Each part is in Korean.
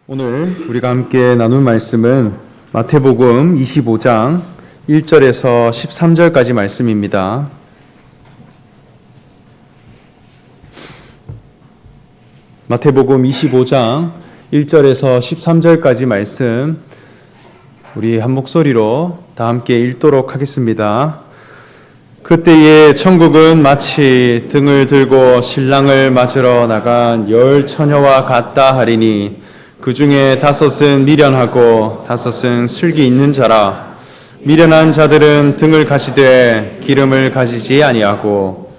오늘 우리가 함께 나눌 말씀은 마태복음 25장 1절에서 13절까지 말씀입니다. 마태복음 25장 1절에서 13절까지 말씀 우리 한 목소리로 다 함께 읽도록 하겠습니다. 그때에 천국은 마치 등을 들고 신랑을 맞으러 나간 10 처녀와 같다 하리니 그 중에 5은 미련하고 5은 슬기 있는 자라. 미련한 자들은 등을 가지되 기름을 가지지 아니하고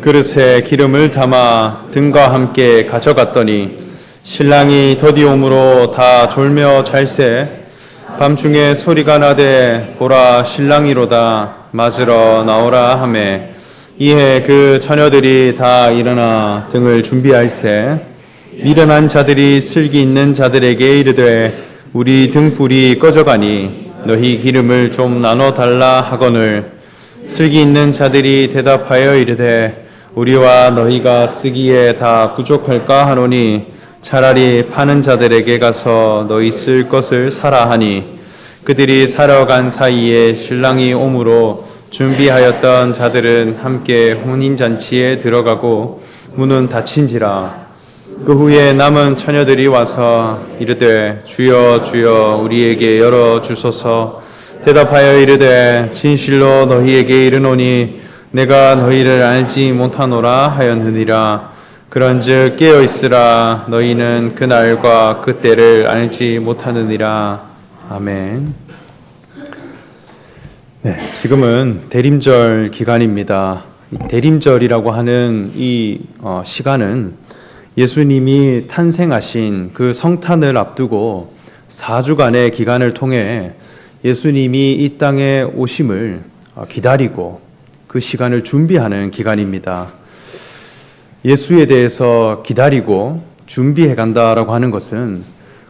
그릇에 기름을 담아 등과 함께 가져갔더니 신랑이 더디옴으로 다 졸며 잘새 밤중에 소리가 나되 보라 신랑이로다 맞으러 나오라 하매 이에 그 처녀들이 다 일어나 등을 준비할세 미련한 자들이 슬기 있는 자들에게 이르되 우리 등불이 꺼져가니 너희 기름을 좀 나눠 달라 하거늘 슬기 있는 자들이 대답하여 이르되 우리와 너희가 쓰기에 다 부족할까 하노니 차라리 파는 자들에게 가서 너희 쓸 것을 사라 하니 그들이 사러 간 사이에 신랑이 오므로 준비하였던 자들은 함께 혼인잔치에 들어가고 문은 닫힌지라. 그 후에 남은 처녀들이 와서 이르되 주여 주여 우리에게 열어주소서. 대답하여 이르되 진실로 너희에게 이르노니 내가 너희를 알지 못하노라 하였느니라. 그런즉 깨어있으라. 너희는 그날과 그때를 알지 못하느니라. 아멘. 네, 지금은 대림절 기간입니다. 대림절이라고 하는 이 시간은 예수님이 탄생하신 그 성탄을 앞두고 4주간의 기간을 통해 예수님이 이 땅에 오심을 기다리고 그 시간을 준비하는 기간입니다. 예수에 대해서 기다리고 준비해 간다라고 하는 것은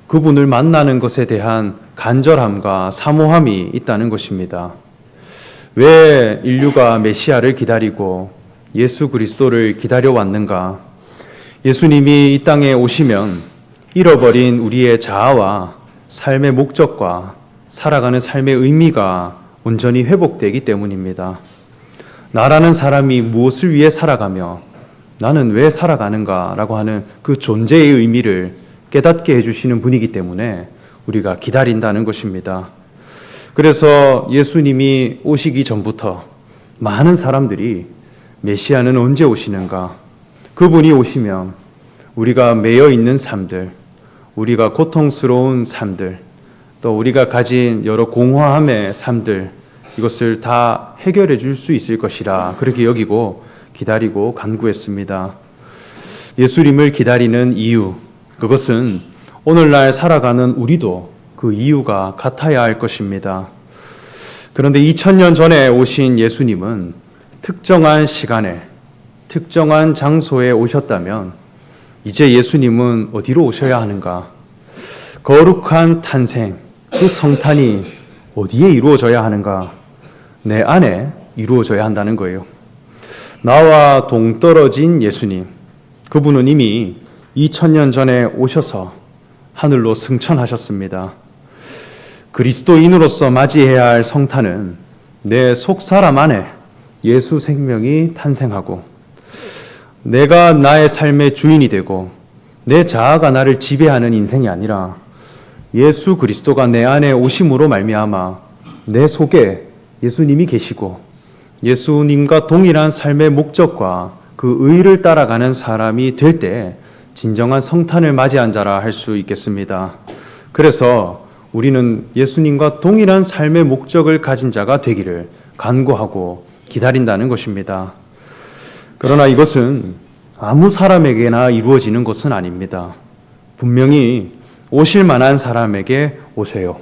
그분을 만나는 것에 대한 간절함과 사모함이 있다는 것입니다. 왜 인류가 메시아를 기다리고 예수 그리스도를 기다려왔는가? 예수님이 이 땅에 오시면 잃어버린 우리의 자아와 삶의 목적과 살아가는 삶의 의미가 온전히 회복되기 때문입니다. 나라는 사람이 무엇을 위해 살아가며 나는 왜 살아가는가라고 하는 그 존재의 의미를 깨닫게 해주시는 분이기 때문에 우리가 기다린다는 것입니다. 그래서 예수님이 오시기 전부터 많은 사람들이 메시아는 언제 오시는가? 그분이 오시면 우리가 매여 있는 삶들, 우리가 고통스러운 삶들, 또 우리가 가진 여러 공허함의 삶들, 이것을 다 해결해 줄 수 있을 것이라 그렇게 여기고 기다리고 간구했습니다. 예수님을 기다리는 이유, 그것은 오늘날 살아가는 우리도 그 이유가 같아야 할 것입니다. 그런데 2000년 전에 오신 예수님은 특정한 시간에 특정한 장소에 오셨다면 이제 예수님은 어디로 오셔야 하는가? 거룩한 탄생, 그 성탄이 어디에 이루어져야 하는가? 내 안에 이루어져야 한다는 거예요. 나와 동떨어진 예수님, 그분은 이미 2000년 전에 오셔서 하늘로 승천하셨습니다. 그리스도인으로서 맞이해야 할 성탄은 내 속사람 안에 예수 생명이 탄생하고 내가 나의 삶의 주인이 되고 내 자아가 나를 지배하는 인생이 아니라 예수 그리스도가 내 안에 오심으로 말미암아 내 속에 예수님이 계시고 예수님과 동일한 삶의 목적과 그 의를 따라가는 사람이 될 때 진정한 성탄을 맞이한 자라 할 수 있겠습니다. 그래서 우리는 예수님과 동일한 삶의 목적을 가진 자가 되기를 간구하고 기다린다는 것입니다. 그러나 이것은 아무 사람에게나 이루어지는 것은 아닙니다. 분명히 오실 만한 사람에게 오세요.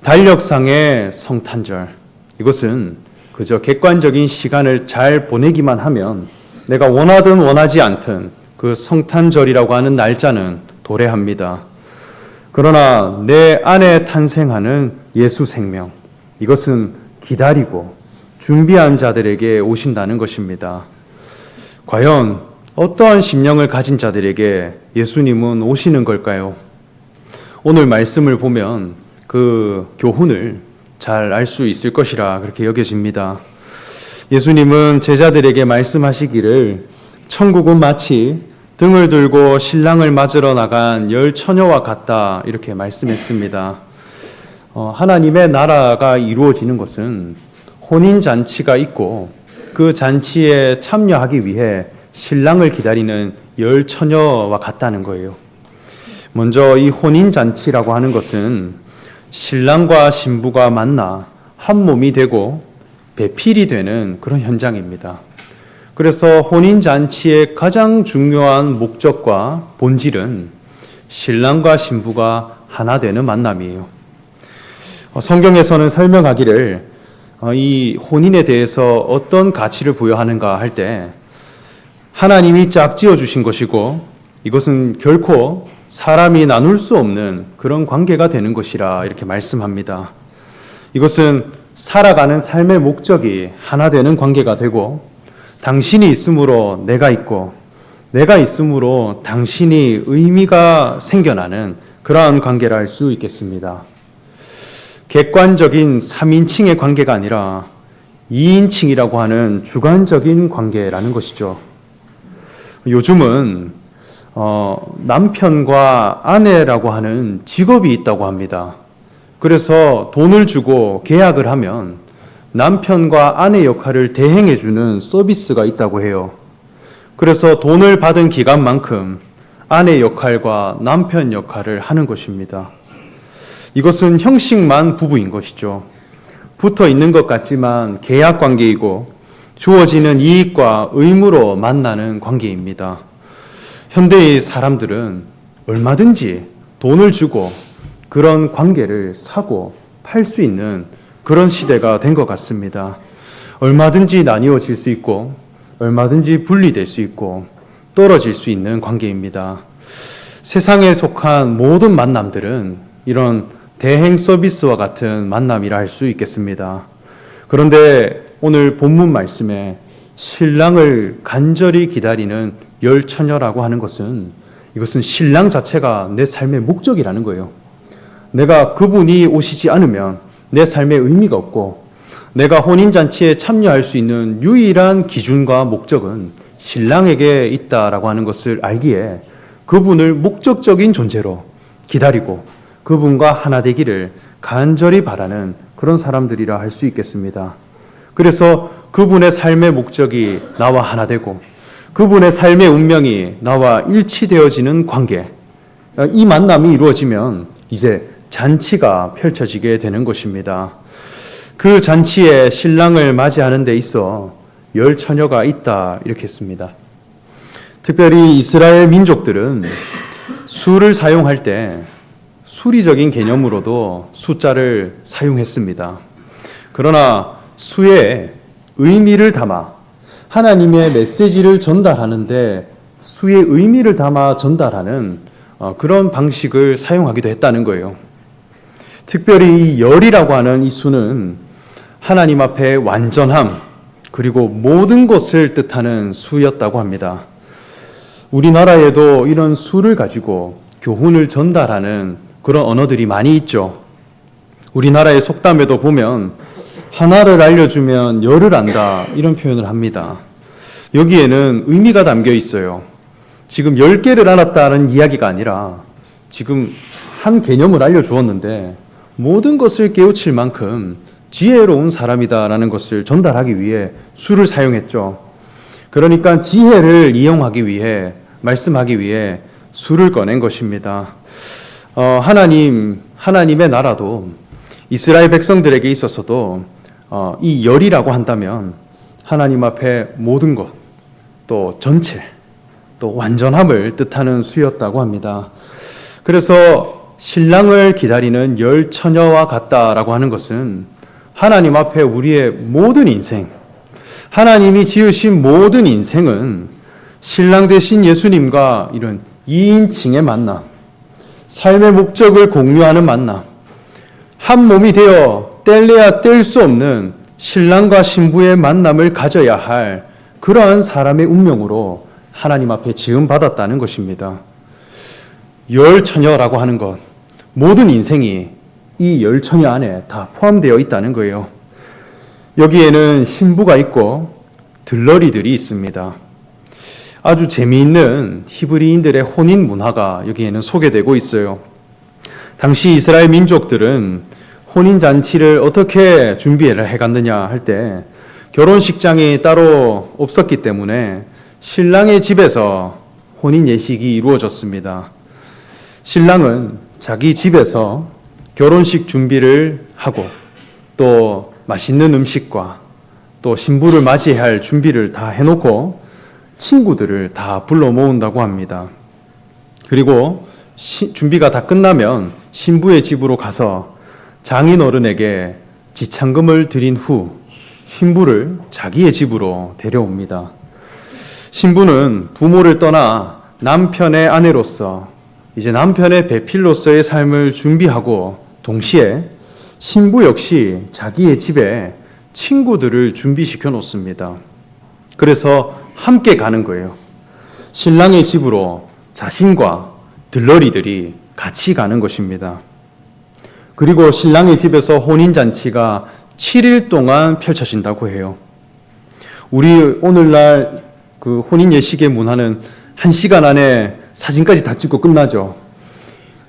달력상의 성탄절, 이것은 그저 객관적인 시간을 잘 보내기만 하면 내가 원하든 원하지 않든 그 성탄절이라고 하는 날짜는 도래합니다. 그러나 내 안에 탄생하는 예수 생명, 이것은 기다리고 준비한 자들에게 오신다는 것입니다. 과연 어떠한 심령을 가진 자들에게 예수님은 오시는 걸까요? 오늘 말씀을 보면 그 교훈을 잘 알 수 있을 것이라 그렇게 여겨집니다. 예수님은 제자들에게 말씀하시기를 천국은 마치 등을 들고 신랑을 맞으러 나간 열 처녀와 같다 이렇게 말씀했습니다. 하나님의 나라가 이루어지는 것은 혼인잔치가 있고 그 잔치에 참여하기 위해 신랑을 기다리는 열 처녀와 같다는 거예요. 먼저 이 혼인잔치라고 하는 것은 신랑과 신부가 만나 한 몸이 되고 배필이 되는 그런 현장입니다. 그래서 혼인잔치의 가장 중요한 목적과 본질은 신랑과 신부가 하나 되는 만남이에요. 성경에서는 설명하기를 이 혼인에 대해서 어떤 가치를 부여하는가 할 때 하나님이 짝지어 주신 것이고 이것은 결코 사람이 나눌 수 없는 그런 관계가 되는 것이라 이렇게 말씀합니다. 이것은 살아가는 삶의 목적이 하나 되는 관계가 되고 당신이 있으므로 내가 있고 내가 있으므로 당신이 의미가 생겨나는 그러한 관계라 할 수 있겠습니다. 객관적인 3인칭의 관계가 아니라 2인칭이라고 하는 주관적인 관계라는 것이죠. 요즘은 남편과 아내라고 하는 직업이 있다고 합니다. 그래서 돈을 주고 계약을 하면 남편과 아내 역할을 대행해주는 서비스가 있다고 해요. 그래서 돈을 받은 기간만큼 아내 역할과 남편 역할을 하는 것입니다. 이것은 형식만 부부인 것이죠. 붙어 있는 것 같지만 계약 관계이고 주어지는 이익과 의무로 만나는 관계입니다. 현대의 사람들은 얼마든지 돈을 주고 그런 관계를 사고 팔 수 있는 그런 시대가 된 것 같습니다. 얼마든지 나뉘어질 수 있고 얼마든지 분리될 수 있고 떨어질 수 있는 관계입니다. 세상에 속한 모든 만남들은 이런 대행 서비스와 같은 만남이라 할 수 있겠습니다. 그런데 오늘 본문 말씀에 신랑을 간절히 기다리는 열 처녀라고 하는 것은 이것은 신랑 자체가 내 삶의 목적이라는 거예요. 내가 그분이 오시지 않으면 내 삶의 의미가 없고 내가 혼인잔치에 참여할 수 있는 유일한 기준과 목적은 신랑에게 있다라고 하는 것을 알기에 그분을 목적적인 존재로 기다리고 그분과 하나 되기를 간절히 바라는 그런 사람들이라 할 수 있겠습니다. 그래서 그분의 삶의 목적이 나와 하나 되고 그분의 삶의 운명이 나와 일치되어지는 관계, 이 만남이 이루어지면 이제 잔치가 펼쳐지게 되는 것입니다. 그 잔치에 신랑을 맞이하는 데 있어 열 처녀가 있다 이렇게 했습니다. 특별히 이스라엘 민족들은 수를 사용할 때 수리적인 개념으로도 숫자를 사용했습니다. 그러나 수에 의미를 담아 하나님의 메시지를 전달하는데 수의 의미를 담아 전달하는 그런 방식을 사용하기도 했다는 거예요. 특별히 이 열이라고 하는 이 수는 하나님 앞에 완전함 그리고 모든 것을 뜻하는 수였다고 합니다. 우리나라에도 이런 수를 가지고 교훈을 전달하는 그런 언어들이 많이 있죠. 우리나라의 속담에도 보면 하나를 알려주면 열을 안다 이런 표현을 합니다. 여기에는 의미가 담겨 있어요. 지금 10개를 알았다는 이야기가 아니라 지금 한 개념을 알려주었는데 모든 것을 깨우칠 만큼 지혜로운 사람이다라는 것을 전달하기 위해 수를 사용했죠. 그러니까 지혜를 이용하기 위해 말씀하기 위해 수를 꺼낸 것입니다. 하나님의 나라도 이스라엘 백성들에게 있어서도 이 열이라고 한다면 하나님 앞에 모든 것, 또 전체, 또 완전함을 뜻하는 수였다고 합니다. 그래서 신랑을 기다리는 열 처녀와 같다라고 하는 것은 하나님 앞에 우리의 모든 인생, 하나님이 지으신 모든 인생은 신랑 되신 예수님과 이런 2인칭의 만남, 삶의 목적을 공유하는 만남, 한 몸이 되어 뗄래야 뗄 수 없는 신랑과 신부의 만남을 가져야 할 그러한 사람의 운명으로 하나님 앞에 지음받았다는 것입니다. 열처녀라고 하는 것, 모든 인생이 이 열처녀 안에 다 포함되어 있다는 거예요. 여기에는 신부가 있고 들러리들이 있습니다. 아주 재미있는 히브리인들의 혼인 문화가 여기에는 소개되고 있어요. 당시 이스라엘 민족들은 혼인잔치를 어떻게 준비를 해갔느냐 할 때 결혼식장이 따로 없었기 때문에 신랑의 집에서 혼인 예식이 이루어졌습니다. 신랑은 자기 집에서 결혼식 준비를 하고 또 맛있는 음식과 또 신부를 맞이할 준비를 다 해놓고 친구들을 다 불러 모은다고 합니다. 그리고 준비가 다 끝나면 신부의 집으로 가서 장인어른에게 지참금을 드린 후 신부를 자기의 집으로 데려옵니다. 신부는 부모를 떠나 남편의 아내로서 이제 남편의 배필로서의 삶을 준비하고 동시에 신부 역시 자기의 집에 친구들을 준비시켜 놓습니다. 그래서 함께 가는 거예요. 신랑의 집으로 자신과 들러리들이 같이 가는 것입니다. 그리고 신랑의 집에서 혼인잔치가 7일 동안 펼쳐진다고 해요. 우리 오늘날 그 혼인 예식의 문화는 1시간 안에 사진까지 다 찍고 끝나죠.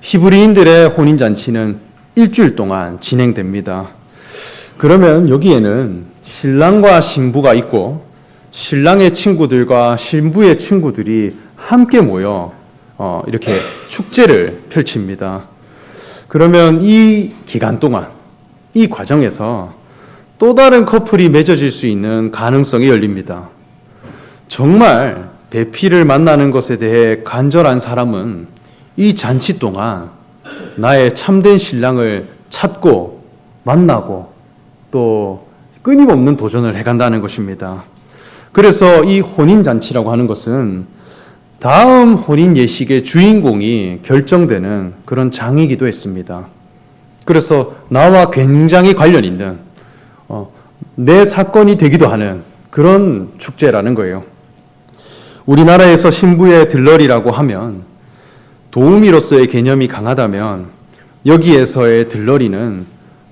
히브리인들의 혼인잔치는 일주일 동안 진행됩니다. 그러면 여기에는 신랑과 신부가 있고 신랑의 친구들과 신부의 친구들이 함께 모여 이렇게 축제를 펼칩니다. 그러면 이 기간 동안, 이 과정에서 또 다른 커플이 맺어질 수 있는 가능성이 열립니다. 정말 배필을 만나는 것에 대해 간절한 사람은 이 잔치 동안 나의 참된 신랑을 찾고 만나고 또 끊임없는 도전을 해간다는 것입니다. 그래서 이 혼인잔치라고 하는 것은 다음 혼인 예식의 주인공이 결정되는 그런 장이기도 했습니다. 그래서 나와 굉장히 관련 있는 내 사건이 되기도 하는 그런 축제라는 거예요. 우리나라에서 신부의 들러리라고 하면 도우미로서의 개념이 강하다면 여기에서의 들러리는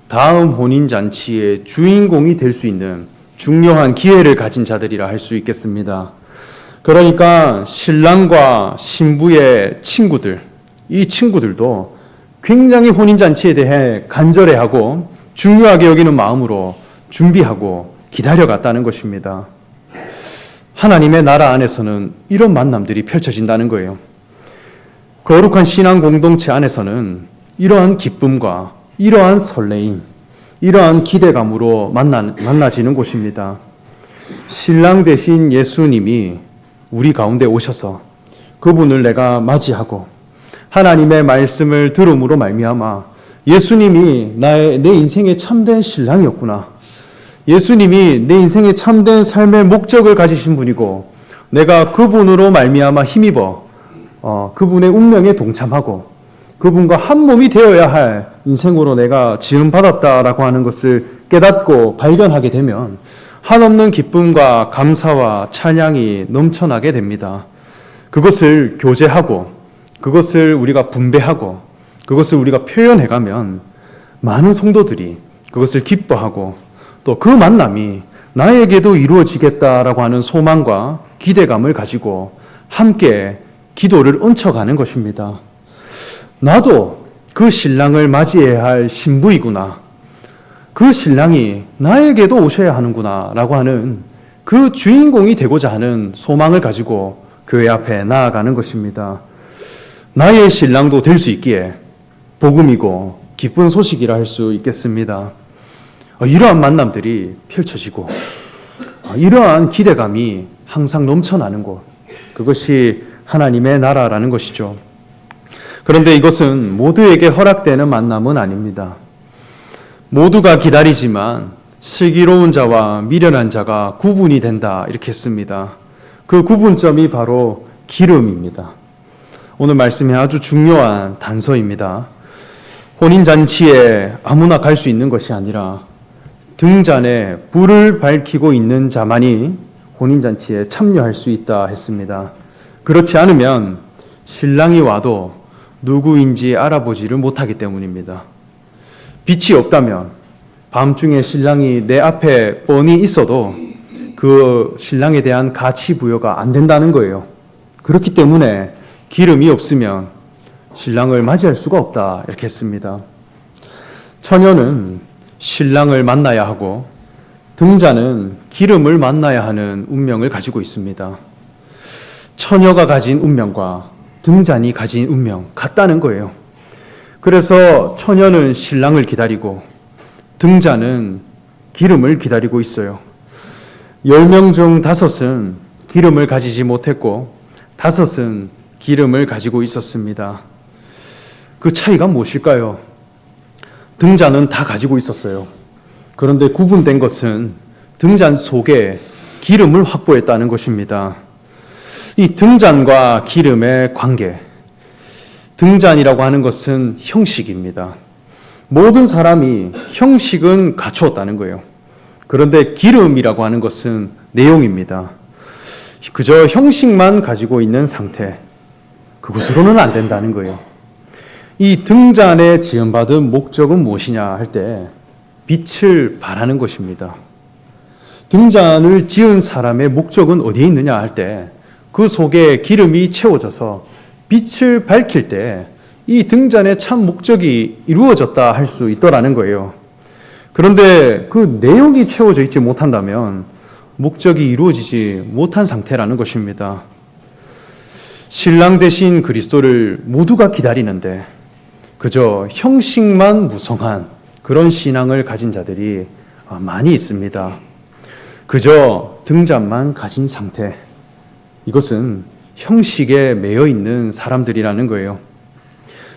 다음 혼인잔치의 주인공이 될 수 있는 중요한 기회를 가진 자들이라 할 수 있겠습니다. 그러니까 신랑과 신부의 친구들, 이 친구들도 굉장히 혼인잔치에 대해 간절해하고 중요하게 여기는 마음으로 준비하고 기다려갔다는 것입니다. 하나님의 나라 안에서는 이런 만남들이 펼쳐진다는 거예요. 거룩한 신앙 공동체 안에서는 이러한 기쁨과 이러한 설레임, 이러한 기대감으로 만나지는 곳입니다. 신랑 되신 예수님이 우리 가운데 오셔서 그분을 내가 맞이하고 하나님의 말씀을 들음으로 말미암아 예수님이 내 인생의 참된 신랑이었구나. 예수님이 내 인생의 참된 삶의 목적을 가지신 분이고 내가 그분으로 말미암아 힘입어 그분의 운명에 동참하고 그분과 한 몸이 되어야 할 인생으로 내가 지음받았다라고 하는 것을 깨닫고 발견하게 되면 한없는 기쁨과 감사와 찬양이 넘쳐나게 됩니다. 그것을 교제하고 그것을 우리가 분배하고 그것을 우리가 표현해가면 많은 성도들이 그것을 기뻐하고 또 그 만남이 나에게도 이루어지겠다라고 하는 소망과 기대감을 가지고 함께 기도를 얹혀가는 것입니다. 나도 그 신랑을 맞이해야 할 신부이구나. 그 신랑이 나에게도 오셔야 하는구나 라고 하는 그 주인공이 되고자 하는 소망을 가지고 교회 앞에 나아가는 것입니다. 나의 신랑도 될 수 있기에 복음이고 기쁜 소식이라 할 수 있겠습니다. 이러한 만남들이 펼쳐지고 이러한 기대감이 항상 넘쳐나는 곳, 그것이 하나님의 나라라는 것이죠. 그런데 이것은 모두에게 허락되는 만남은 아닙니다. 모두가 기다리지만 슬기로운 자와 미련한 자가 구분이 된다 이렇게 했습니다. 그 구분점이 바로 기름입니다. 오늘 말씀이 아주 중요한 단서입니다. 혼인잔치에 아무나 갈 수 있는 것이 아니라 등잔에 불을 밝히고 있는 자만이 혼인잔치에 참여할 수 있다 했습니다. 그렇지 않으면 신랑이 와도 누구인지 알아보지를 못하기 때문입니다. 빛이 없다면 밤중에 신랑이 내 앞에 뻔히 있어도 그 신랑에 대한 가치 부여가 안 된다는 거예요. 그렇기 때문에 기름이 없으면 신랑을 맞이할 수가 없다 이렇게 했습니다. 처녀는 신랑을 만나야 하고 등자는 기름을 만나야 하는 운명을 가지고 있습니다. 처녀가 가진 운명과 등잔이 가진 운명 같다는 거예요. 그래서 처녀는 신랑을 기다리고 등자는 기름을 기다리고 있어요. 10명 중 5은 기름을 가지지 못했고 5은 기름을 가지고 있었습니다. 그 차이가 무엇일까요? 등잔은 다 가지고 있었어요. 그런데 구분된 것은 등잔 속에 기름을 확보했다는 것입니다. 이 등잔과 기름의 관계, 등잔이라고 하는 것은 형식입니다. 모든 사람이 형식은 갖추었다는 거예요. 그런데 기름이라고 하는 것은 내용입니다. 그저 형식만 가지고 있는 상태, 그것으로는 안 된다는 거예요. 이 등잔에 지음받은 목적은 무엇이냐 할 때 빛을 발하는 것입니다. 등잔을 지은 사람의 목적은 어디에 있느냐 할 때 그 속에 기름이 채워져서 빛을 밝힐 때 이 등잔의 참 목적이 이루어졌다 할 수 있더라는 거예요. 그런데 그 내용이 채워져 있지 못한다면 목적이 이루어지지 못한 상태라는 것입니다. 신랑 대신 그리스도를 모두가 기다리는데 그저 형식만 무성한 그런 신앙을 가진 자들이 많이 있습니다. 그저 등잔만 가진 상태, 이것은 형식에 매여 있는 사람들이라는 거예요.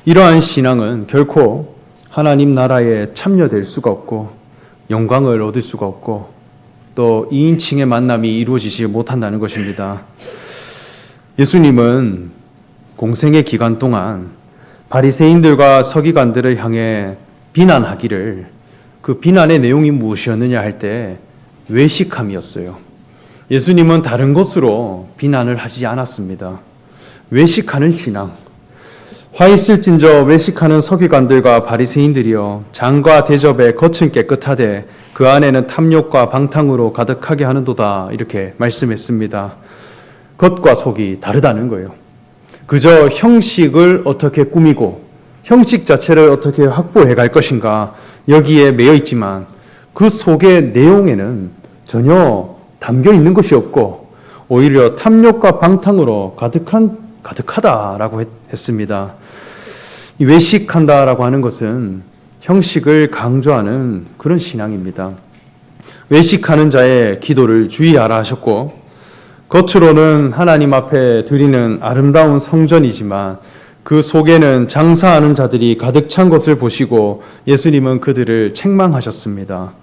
이러한 신앙은 결코 하나님 나라에 참여될 수가 없고 영광을 얻을 수가 없고 또 2인칭의 만남이 이루어지지 못한다는 것입니다. 예수님은 공생의 기간 동안 바리새인들과 서기관들을 향해 비난하기를, 그 비난의 내용이 무엇이었느냐 할 때 외식함이었어요. 예수님은 다른 것으로 비난을 하지 않았습니다. 외식하는 신앙. 화 있을진저 외식하는 서기관들과 바리새인들이여, 장과 대접에 겉은 깨끗하되 그 안에는 탐욕과 방탕으로 가득하게 하는도다, 이렇게 말씀했습니다. 겉과 속이 다르다는 거예요. 그저 형식을 어떻게 꾸미고 형식 자체를 어떻게 확보해 갈 것인가, 여기에 매여 있지만 그 속의 내용에는 전혀 담겨 있는 것이 없고 오히려 탐욕과 방탕으로 가득하다라고 했습니다. 이 외식한다라고 하는 것은 형식을 강조하는 그런 신앙입니다. 외식하는 자의 기도를 주의하라 하셨고, 겉으로는 하나님 앞에 드리는 아름다운 성전이지만 그 속에는 장사하는 자들이 가득 찬 것을 보시고 예수님은 그들을 책망하셨습니다.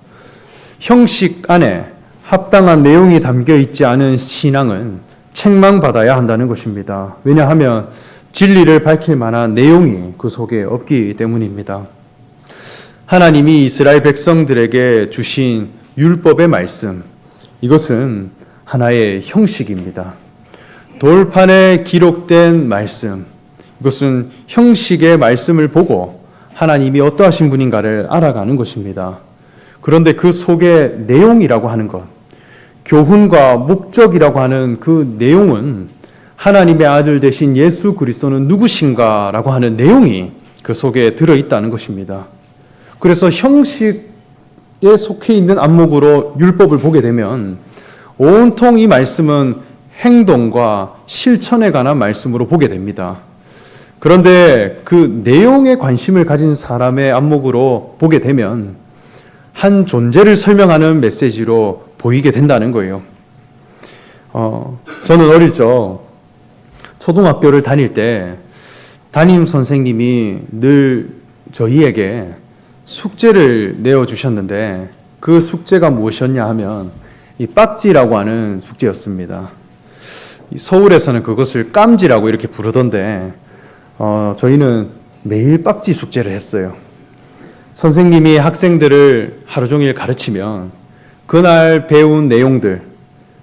형식 안에 합당한 내용이 담겨 있지 않은 신앙은 책망받아야 한다는 것입니다. 왜냐하면 진리를 밝힐 만한 내용이 그 속에 없기 때문입니다. 하나님이 이스라엘 백성들에게 주신 율법의 말씀, 이것은 하나의 형식입니다. 돌판에 기록된 말씀, 이것은 형식의 말씀을 보고 하나님이 어떠하신 분인가를 알아가는 것입니다. 그런데 그 속의 내용이라고 하는 것, 교훈과 목적이라고 하는 그 내용은 하나님의 아들 되신 예수 그리스도는 누구신가라고 하는 내용이 그 속에 들어있다는 것입니다. 그래서 형식에 속해 있는 안목으로 율법을 보게 되면 온통 이 말씀은 행동과 실천에 관한 말씀으로 보게 됩니다. 그런데 그 내용에 관심을 가진 사람의 안목으로 보게 되면 한 존재를 설명하는 메시지로 보이게 된다는 거예요. 저는 어릴 적 초등학교를 다닐 때 담임 선생님이 늘 저희에게 숙제를 내어주셨는데 그 숙제가 무엇이었냐 하면 이 빡지라고 하는 숙제였습니다. 서울에서는 그것을 깜지라고 이렇게 부르던데 저희는 매일 빡지 숙제를 했어요. 선생님이 학생들을 하루 종일 가르치면 그날 배운 내용들,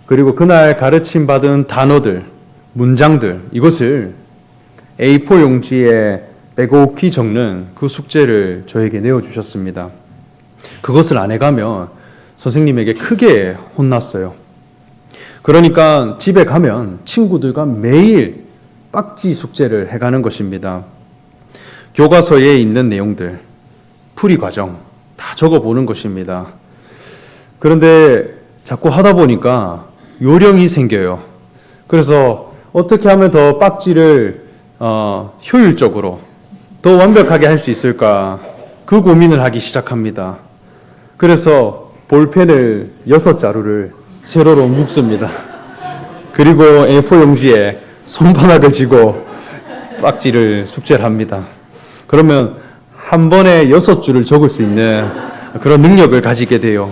그리고 그날 가르침 받은 단어들, 문장들, 이것을 A4 용지에 빼곡히 적는 그 숙제를 저에게 내어주셨습니다. 그것을 안 해가면 선생님에게 크게 혼났어요. 그러니까 집에 가면 친구들과 매일 빡지 숙제를 해가는 것입니다. 교과서에 있는 내용들, 풀이 과정 다 적어보는 것입니다. 그런데 자꾸 하다 보니까 요령이 생겨요. 그래서 어떻게 하면 더 빡지를 효율적으로 더 완벽하게 할 수 있을까, 그 고민을 하기 시작합니다. 그래서 볼펜을 6자루를 세로로 묶습니다. 그리고 A4 용지에 손바닥을 쥐고 빡지를 숙제를 합니다. 그러면 한 번에 6줄을 적을 수 있는 그런 능력을 가지게 돼요.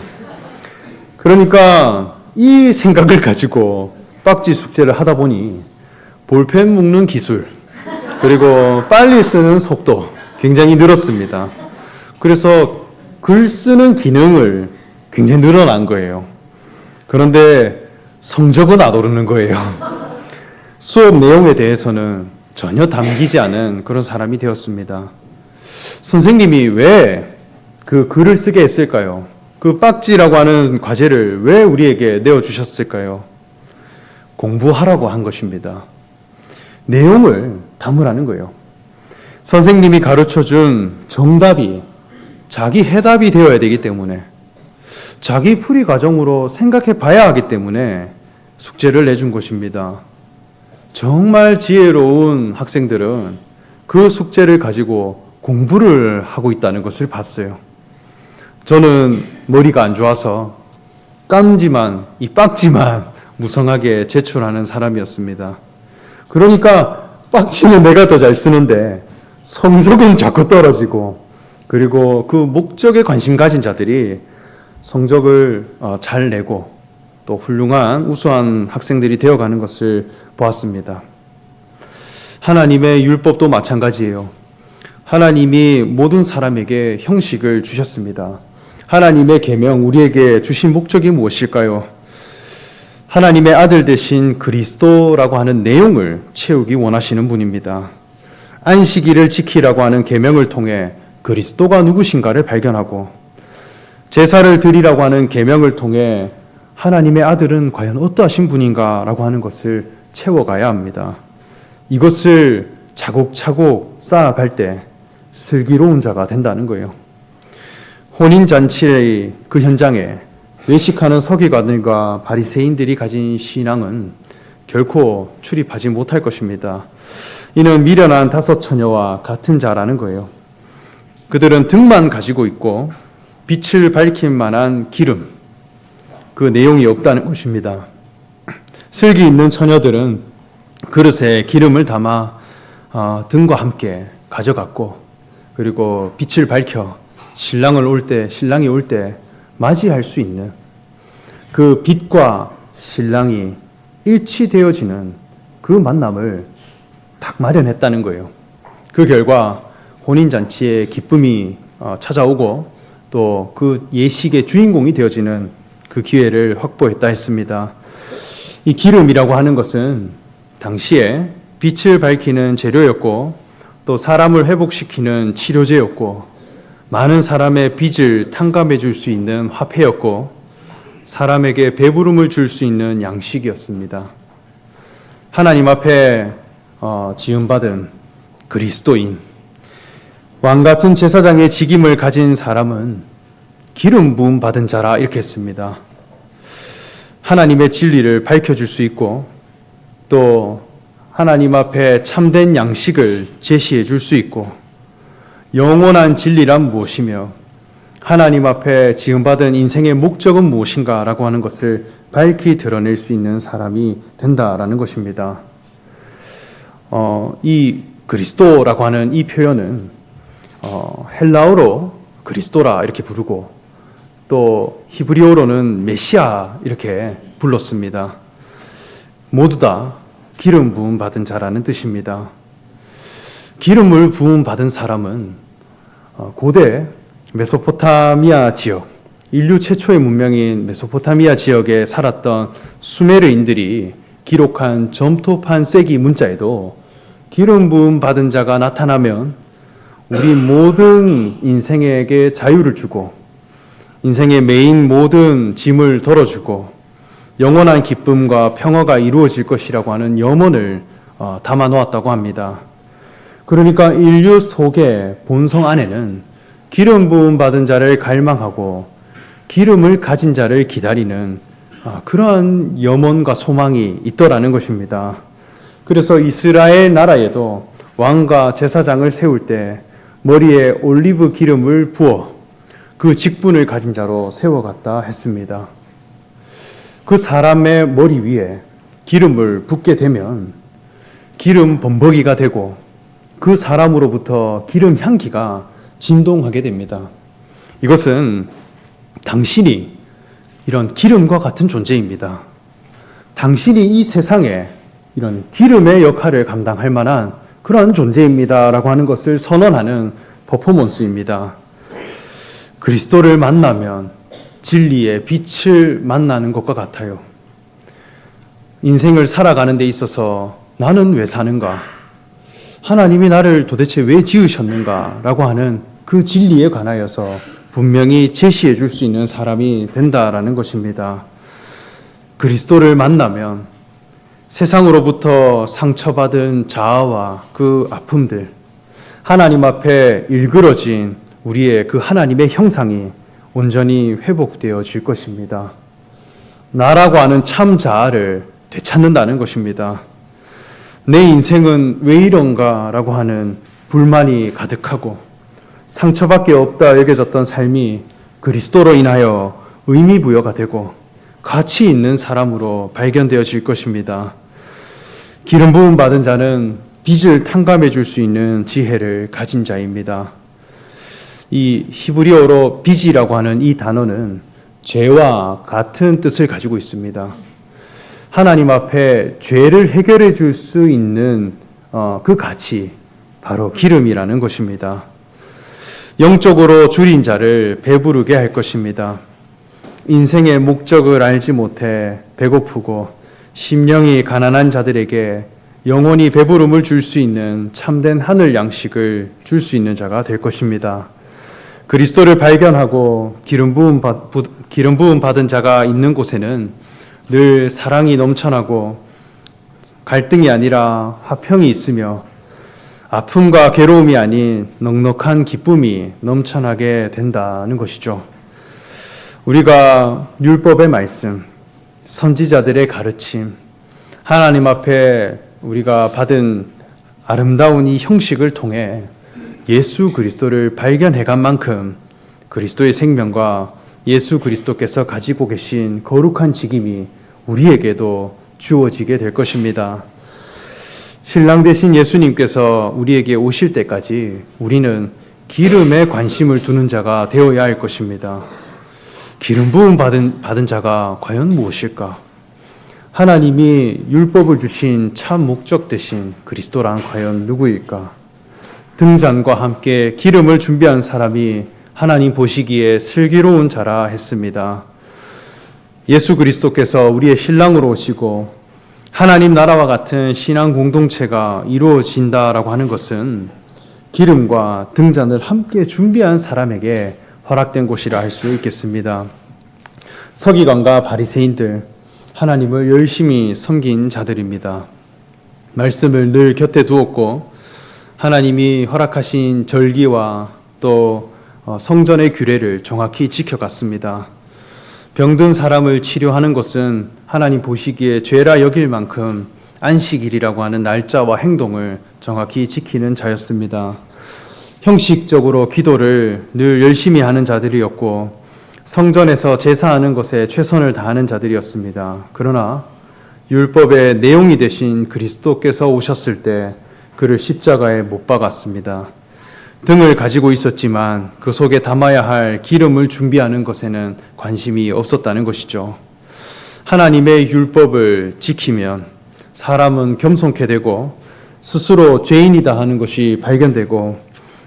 그러니까 이 생각을 가지고 빡지 숙제를 하다 보니 볼펜 묶는 기술, 그리고 빨리 쓰는 속도 굉장히 늘었습니다. 그래서 글 쓰는 기능을 굉장히 늘어난 거예요. 그런데 성적은 안 오르는 거예요. 수업 내용에 대해서는 전혀 담기지 않은 그런 사람이 되었습니다. 선생님이 왜 그 글을 쓰게 했을까요? 그 빡지라고 하는 과제를 왜 우리에게 내어주셨을까요? 공부하라고 한 것입니다. 내용을 담으라는 거예요. 선생님이 가르쳐준 정답이 자기 해답이 되어야 되기 때문에, 자기 풀이 과정으로 생각해 봐야 하기 때문에 숙제를 내준 것입니다. 정말 지혜로운 학생들은 그 숙제를 가지고 공부를 하고 있다는 것을 봤어요. 저는 머리가 안 좋아서 깜지만, 이 빡지만 무성하게 제출하는 사람이었습니다. 그러니까 빡지는 내가 더 잘 쓰는데 성적은 자꾸 떨어지고, 그리고 그 목적에 관심 가진 자들이 성적을 잘 내고 또 훌륭한 우수한 학생들이 되어가는 것을 보았습니다. 하나님의 율법도 마찬가지예요. 하나님이 모든 사람에게 형식을 주셨습니다. 하나님의 계명, 우리에게 주신 목적이 무엇일까요? 하나님의 아들 되신 그리스도라고 하는 내용을 채우기 원하시는 분입니다. 안식일을 지키라고 하는 계명을 통해 그리스도가 누구신가를 발견하고, 제사를 드리라고 하는 계명을 통해 하나님의 아들은 과연 어떠하신 분인가라고 하는 것을 채워가야 합니다. 이것을 차곡차곡 쌓아갈 때 슬기로운 자가 된다는 거예요. 혼인잔치의 그 현장에 외식하는 서기관들과 바리새인들이 가진 신앙은 결코 출입하지 못할 것입니다. 이는 미련한 5 처녀와 같은 자라는 거예요. 그들은 등만 가지고 있고 빛을 밝힐 만한 기름, 그 내용이 없다는 것입니다. 슬기 있는 처녀들은 그릇에 기름을 담아 등과 함께 가져갔고, 그리고 빛을 밝혀 신랑이 올 때 맞이할 수 있는 그 빛과 신랑이 일치되어지는 그 만남을 딱 마련했다는 거예요. 그 결과 혼인잔치에 기쁨이 찾아오고 또 그 예식의 주인공이 되어지는 그 기회를 확보했다 했습니다. 이 기름이라고 하는 것은 당시에 빛을 밝히는 재료였고, 또 사람을 회복시키는 치료제였고, 많은 사람의 빚을 탕감해 줄 수 있는 화폐였고, 사람에게 배부름을 줄 수 있는 양식이었습니다. 하나님 앞에 지음받은 그리스도인, 왕같은 제사장의 직임을 가진 사람은 기름 부음 받은 자라, 이렇게 했습니다. 하나님의 진리를 밝혀줄 수 있고, 또 하나님 앞에 참된 양식을 제시해 줄 수 있고, 영원한 진리란 무엇이며 하나님 앞에 지음받은 인생의 목적은 무엇인가라고 하는 것을 밝히 드러낼 수 있는 사람이 된다라는 것입니다. 이 그리스도라고 하는 이 표현은 헬라어로 그리스도라 이렇게 부르고, 또 히브리어로는 메시아 이렇게 불렀습니다. 모두 다 기름 부음 받은 자라는 뜻입니다. 기름을 부음 받은 사람은 고대 메소포타미아 지역, 인류 최초의 문명인 메소포타미아 지역에 살았던 수메르인들이 기록한 점토판 쐐기 문자에도 기름 부음 받은 자가 나타나면 우리 모든 인생에게 자유를 주고 인생의 메인 모든 짐을 덜어주고 영원한 기쁨과 평화가 이루어질 것이라고 하는 염원을 담아 놓았다고 합니다. 그러니까 인류 속의 본성 안에는 기름 부음 받은 자를 갈망하고 기름을 가진 자를 기다리는 그러한 염원과 소망이 있더라는 것입니다. 그래서 이스라엘 나라에도 왕과 제사장을 세울 때 머리에 올리브 기름을 부어 그 직분을 가진 자로 세워갔다 했습니다. 그 사람의 머리 위에 기름을 붓게 되면 기름 범벅이가 되고 그 사람으로부터 기름 향기가 진동하게 됩니다. 이것은 당신이 이런 기름과 같은 존재입니다. 당신이 이 세상에 이런 기름의 역할을 감당할 만한 그러한 존재입니다라고 하는 것을 선언하는 퍼포먼스입니다. 그리스도를 만나면 진리의 빛을 만나는 것과 같아요. 인생을 살아가는 데 있어서 나는 왜 사는가? 하나님이 나를 도대체 왜 지으셨는가? 라고 하는 그 진리에 관하여서 분명히 제시해 줄 수 있는 사람이 된다라는 것입니다. 그리스도를 만나면 세상으로부터 상처받은 자아와 그 아픔들, 하나님 앞에 일그러진 우리의 그 하나님의 형상이 온전히 회복되어질 것입니다. 나라고 하는 참 자아를 되찾는다는 것입니다. 내 인생은 왜 이런가 라고 하는 불만이 가득하고 상처밖에 없다 여겨졌던 삶이 그리스도로 인하여 의미부여가 되고 가치 있는 사람으로 발견되어질 것입니다. 기름 부음 받은 자는 빚을 탕감해 줄 수 있는 지혜를 가진 자입니다. 이 히브리어로 빚이라고 하는 이 단어는 죄와 같은 뜻을 가지고 있습니다. 하나님 앞에 죄를 해결해 줄 수 있는 그 가치, 바로 기름이라는 것입니다. 영적으로 줄인 자를 배부르게 할 것입니다. 인생의 목적을 알지 못해 배고프고 심령이 가난한 자들에게 영원히 배부름을 줄 수 있는 참된 하늘 양식을 줄 수 있는 자가 될 것입니다. 그리스도를 발견하고 기름 부음 받은 자가 있는 곳에는 늘 사랑이 넘쳐나고 갈등이 아니라 화평이 있으며 아픔과 괴로움이 아닌 넉넉한 기쁨이 넘쳐나게 된다는 것이죠. 우리가 율법의 말씀, 선지자들의 가르침, 하나님 앞에 우리가 받은 아름다운 이 형식을 통해 예수 그리스도를 발견해간 만큼 그리스도의 생명과 예수 그리스도께서 가지고 계신 거룩한 직임이 우리에게도 주어지게 될 것입니다. 신랑 되신 예수님께서 우리에게 오실 때까지 우리는 기름에 관심을 두는 자가 되어야 할 것입니다. 기름 부음 받은 자가 과연 무엇일까? 하나님이 율법을 주신 참 목적 되신 그리스도란 과연 누구일까? 등잔과 함께 기름을 준비한 사람이 하나님 보시기에 슬기로운 자라 했습니다. 예수 그리스도께서 우리의 신랑으로 오시고 하나님 나라와 같은 신앙 공동체가 이루어진다라고 하는 것은 기름과 등잔을 함께 준비한 사람에게 허락된 곳이라 할 수 있겠습니다. 서기관과 바리새인들, 하나님을 열심히 섬긴 자들입니다. 말씀을 늘 곁에 두었고 하나님이 허락하신 절기와 또 성전의 규례를 정확히 지켜갔습니다. 병든 사람을 치료하는 것은 하나님 보시기에 죄라 여길 만큼 안식일이라고 하는 날짜와 행동을 정확히 지키는 자였습니다. 형식적으로 기도를 늘 열심히 하는 자들이었고 성전에서 제사하는 것에 최선을 다하는 자들이었습니다. 그러나 율법의 내용이 되신 그리스도께서 오셨을 때 그를 십자가에 못 박았습니다. 등을 가지고 있었지만 그 속에 담아야 할 기름을 준비하는 것에는 관심이 없었다는 것이죠. 하나님의 율법을 지키면 사람은 겸손케 되고 스스로 죄인이다 하는 것이 발견되고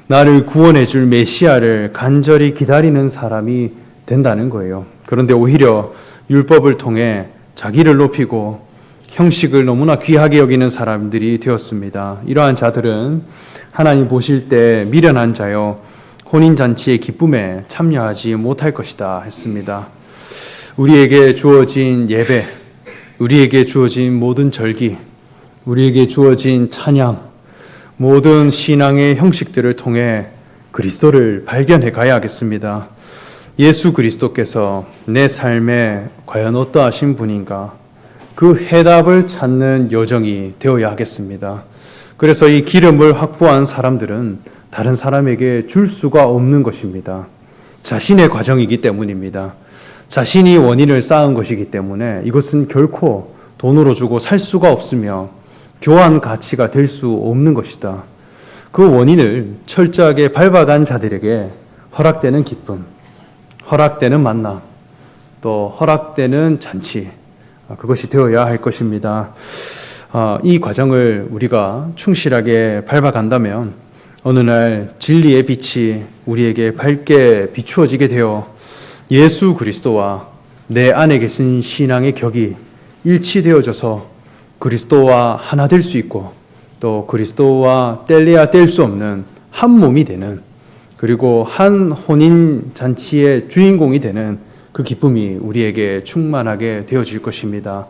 나를 구원해 줄 메시아를 간절히 기다리는 사람이 된다는 거예요. 그런데 오히려 율법을 통해 자기를 높이고 형식을 너무나 귀하게 여기는 사람들이 되었습니다. 이러한 자들은 하나님 보실 때 미련한 자여 혼인잔치의 기쁨에 참여하지 못할 것이다 했습니다. 우리에게 주어진 예배, 우리에게 주어진 모든 절기, 우리에게 주어진 찬양, 모든 신앙의 형식들을 통해 그리스도를 발견해 가야 하겠습니다. 예수 그리스도께서 내 삶에 과연 어떠하신 분인가? 그 해답을 찾는 여정이 되어야 하겠습니다. 그래서 이 기름을 확보한 사람들은 다른 사람에게 줄 수가 없는 것입니다. 자신의 과정이기 때문입니다. 자신이 원인을 쌓은 것이기 때문에 이것은 결코 돈으로 주고 살 수가 없으며 교환 가치가 될 수 없는 것이다. 그 원인을 철저하게 밟아간 자들에게 허락되는 기쁨, 허락되는 만남, 또 허락되는 잔치, 그것이 되어야 할 것입니다. 이 과정을 우리가 충실하게 밟아간다면 어느 날 진리의 빛이 우리에게 밝게 비추어지게 되어 예수 그리스도와 내 안에 계신 신앙의 격이 일치되어져서 그리스도와 하나 될 수 있고 또 그리스도와 뗄래야 뗄 수 없는 한 몸이 되는, 그리고 한 혼인 잔치의 주인공이 되는 그 기쁨이 우리에게 충만하게 되어질 것입니다.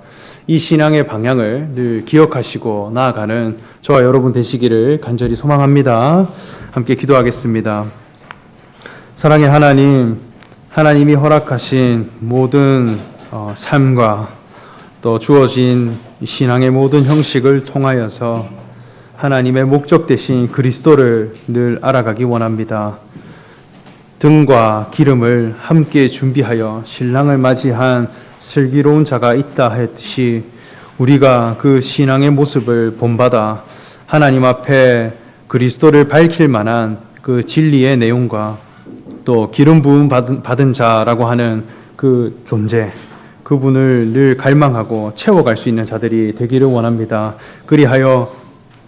이 신앙의 방향을 늘 기억하시고 나아가는 저와 여러분 되시기를 간절히 소망합니다. 함께 기도하겠습니다. 사랑의 하나님, 하나님이 허락하신 모든 삶과 또 주어진 신앙의 모든 형식을 통하여서 하나님의 목적 되신 그리스도를 늘 알아가기 원합니다. 등과 기름을 함께 준비하여 신랑을 맞이한 슬기로운 자가 있다 했듯이 우리가 그 신앙의 모습을 본받아 하나님 앞에 그리스도를 밝힐 만한 그 진리의 내용과 또 기름 부음 받은 자라고 하는 그 존재, 그분을 늘 갈망하고 채워갈 수 있는 자들이 되기를 원합니다. 그리하여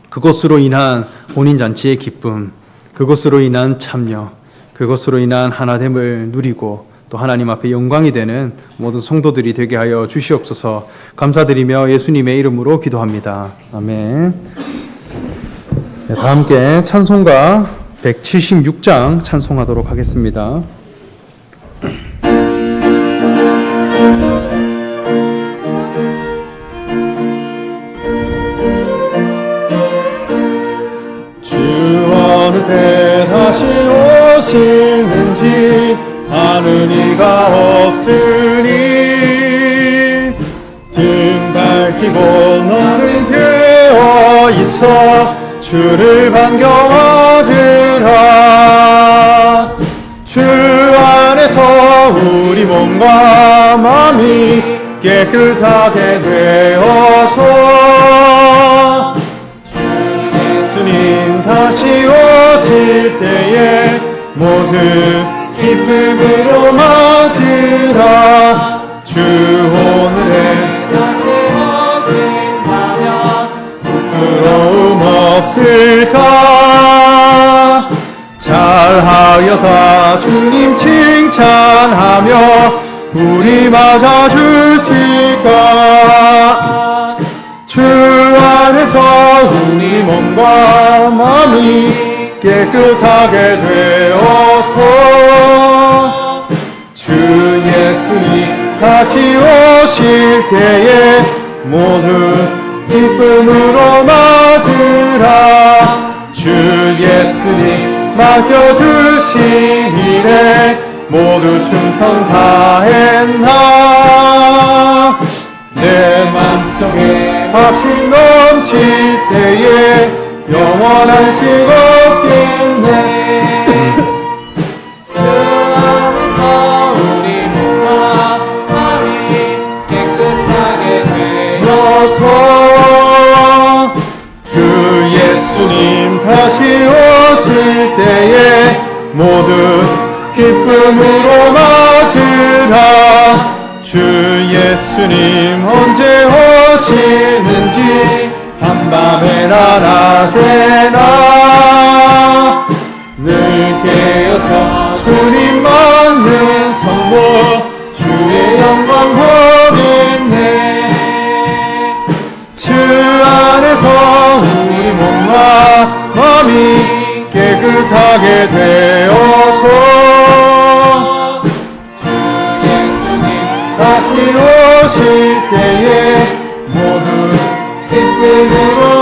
그것으로 인한 혼인잔치의 기쁨, 그것으로 인한 참여, 그것으로 인한 하나됨을 누리고 또 하나님 앞에 영광이 되는 모든 성도들이 되게 하여 주시옵소서. 감사드리며 예수님의 이름으로 기도합니다. 아멘. 네, 다 함께 찬송가 176장 찬송하도록 하겠습니다. 어느 때 다시 오시는지 아는 이가 없으니 등 밝히고 너는 되어 있어 주를 반겨하리라. 주 안에서 우리 몸과 마음이 깨끗하게 되어서 주님 다시 오실 때에 모두 기쁨으로 맞으라. 주 오늘에 다시 오신다면 부끄러움 없을까. 잘하였다 주님 칭찬하며 우리 맞아주실까. 주 안에서 우리 몸과 마음이 깨끗하게 되어서 주 예수님 다시 오실 때에 모두 기쁨으로 맞으라. 주 예수님 맡겨주신 일에 모두 충성 다했나. 내 맘속에 확신 넘칠 때에 영원한 식 없겠네. 주 안에서 우리 몸과 마음이 깨끗하게 되어서 주 예수님 다시 오실 때에 모두 기쁨으로 맞으라. 주 예수님 언제 오시는지 한밤에나 낮에나 늘 깨어서 주님 받는 성모 주의 영광 보겠네. 하게 되어서 주 예수님 다시 오실 때에 모두 기쁨으로